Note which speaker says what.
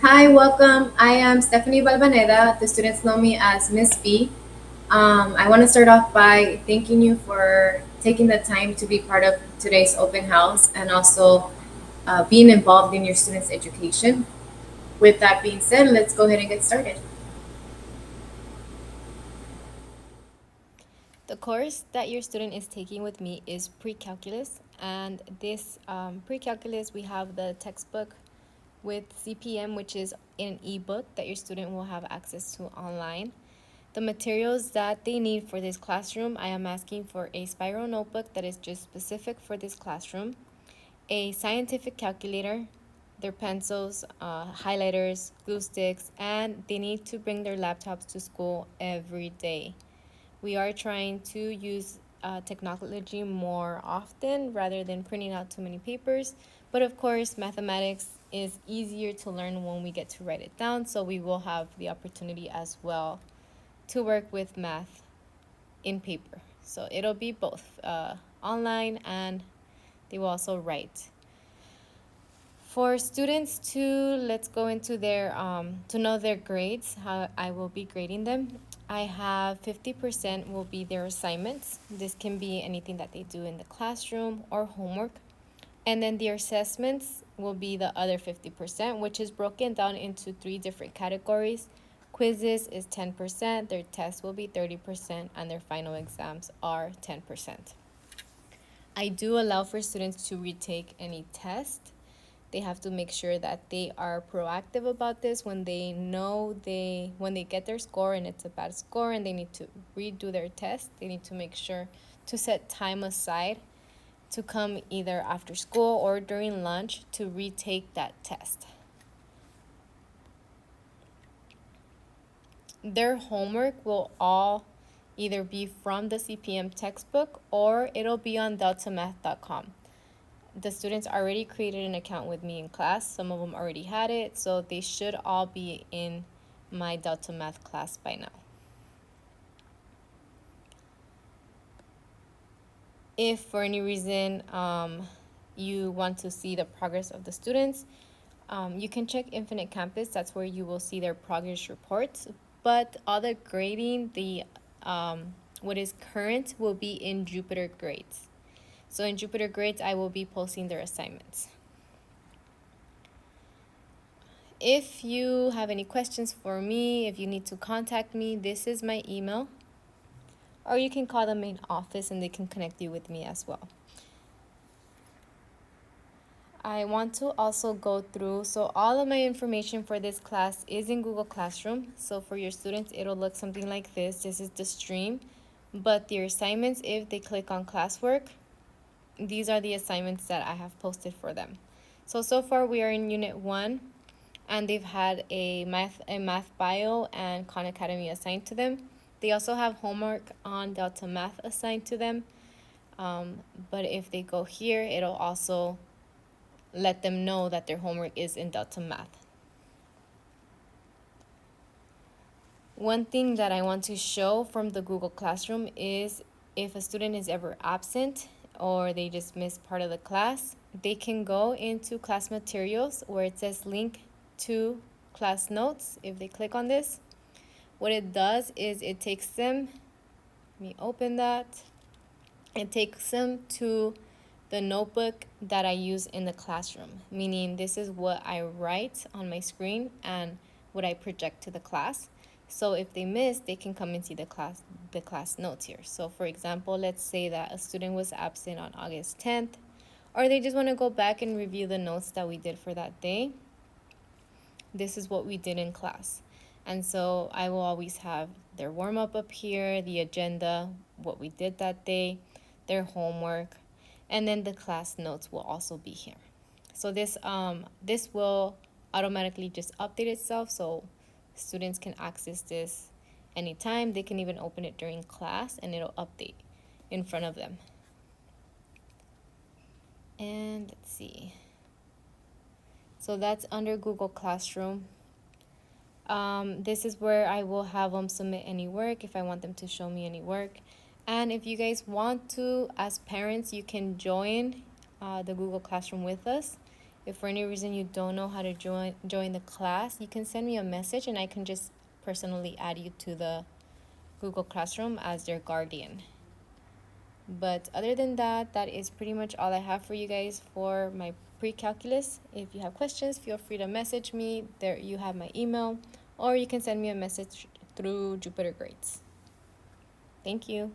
Speaker 1: Hi, welcome. I am Stephanie Balvaneda. The students know me as Miss B. I want to start off by thanking you for taking the time to be part of today's open house and also being involved in your students' education. With that being said, let's go ahead and get started.
Speaker 2: The course that your student is taking with me is pre-calculus, and this pre-calculus we have the textbook with CPM, which is an ebook that your student will have access to online. The materials that they need for this classroom, I am asking for a spiral notebook that is just specific for this classroom, a scientific calculator, their pencils, highlighters, glue sticks, and they need to bring their laptops to school every day. We are trying to use technology more often rather than printing out too many papers. But of course, mathematics is easier to learn when we get to write it down, so we will have the opportunity as well to work with math in paper. So it'll be both online, and they will also write. For students to let's go into their to know their grades, how I will be grading them. I have 50% will be their assignments. This can be anything that they do in the classroom or homework. And then their assessments will be the other 50%, which is broken down into three different categories. Quizzes is 10%, their tests will be 30%, and their final exams are 10%. I do allow for students to retake any test. They have to make sure that they are proactive about this when they know when they get their score and it's a bad score and they need to redo their test. They need to make sure to set time aside to come either after school or during lunch to retake that test. Their homework will all either be from the CPM textbook or it'll be on deltamath.com. The students already created an account with me in class. Some of them already had it, so they should all be in my Delta Math class by now. If for any reason you want to see the progress of the students, you can check Infinite Campus. That's where you will see their progress reports. But all the grading, the what is current will be in Jupiter Grades. So in Jupiter Grades, I will be posting their assignments. If you have any questions for me, if you need to contact me, this is my email. Or you can call the main office and they can connect you with me as well. I want to also go through, so all of my information for this class is in Google Classroom. So for your students, it'll look something like this. This is the stream, but your assignments, if they click on classwork, these are the assignments that I have posted for them. So far we are in Unit 1, and they've had a math bio and Khan Academy assigned to them. They also have homework on Delta Math assigned to them. But if they go here, it'll also let them know that their homework is in Delta Math. One thing that I want to show from the Google Classroom is if a student is ever absent or they just miss part of the class, they can go into class materials where it says link to class notes. If they click on this, what it does is it takes them, let me open that, it takes them to the notebook that I use in the classroom, meaning this is what I write on my screen and what I project to the class. So if they miss, they can come and see the class notes here. So for example, let's say that a student was absent on August 10th, or they just want to go back and review the notes that we did for that day. This is what we did in class. And so I will always have their warm up up here, the agenda, what we did that day, their homework, and then the class notes will also be here. So this will automatically just update itself, so students can access this anytime. They can even open it during class and it'll update in front of them. And let's see. So that's under Google Classroom. This is where I will have them submit any work if I want them to show me any work. And if you guys want to, as parents, you can join the Google Classroom with us. If for any reason you don't know how to join the class, you can send me a message and I can just personally add you to the Google Classroom as your guardian. But other than that, that is pretty much all I have for you guys for my pre-calculus. If you have questions, feel free to message me. There you have my email, or you can send me a message through Jupiter Grades. Thank you.